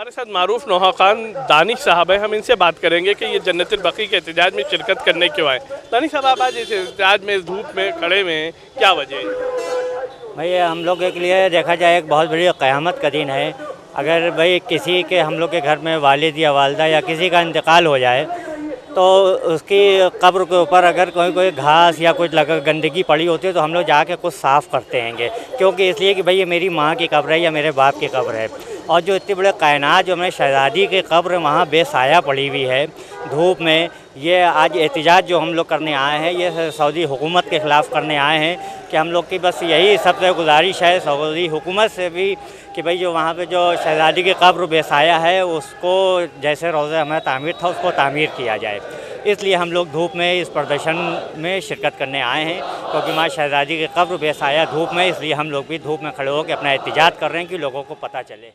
हमारे साथ मारूफ नोहा खान दानिश साहब हैं, हम इनसे बात करेंगे कि ये जन्नतुल बकी के एहतजाज में शिरकत करने क्यों आए। दानिश साहब, आप आज इस एहतजाज में इस धूप में खड़े हुए हैं, क्या वजह है? भाई हम लोग के लिए देखा जाए एक बहुत बड़ी क़यामत का दिन है। अगर भाई किसी के हम लोग के घर में वालिद या वालदा या किसी का इंतकाल हो जाए तो उसकी कब्र के ऊपर अगर कोई घास या कुछ लगा गंदगी पड़ी होती है तो हम लोग जाके कुछ साफ़ करते हैंगे, क्योंकि इसलिए कि भाई ये मेरी माँ की कब्र है या मेरे बाप की कब्र है। और जो इतने बड़े कायनात जो हमारे शहज़ादी की कब्र वहाँ बेसाया पड़ी हुई है धूप में, ये आज एहतजाज जो हम लोग करने आए हैं ये सऊदी हुकूमत के ख़िलाफ़ करने आए हैं कि हम लोग की बस यही सबसे गुजारिश है सऊदी हुकूमत से भी कि भाई जो वहाँ पे जो शहज़ादी की कब्र बेसाया है उसको जैसे रोज़ा हमें तामीर था उसको तामीर किया जाए। इसलिए हम लोग धूप में इस प्रदर्शन में शिरकत करने आए हैं, क्योंकि माँ शहज़ादी की कब्र बेसाया धूप में, इसलिए हम लोग भी धूप में खड़े होकर अपना एहतजाज कर रहे हैं कि लोगों को पता चले।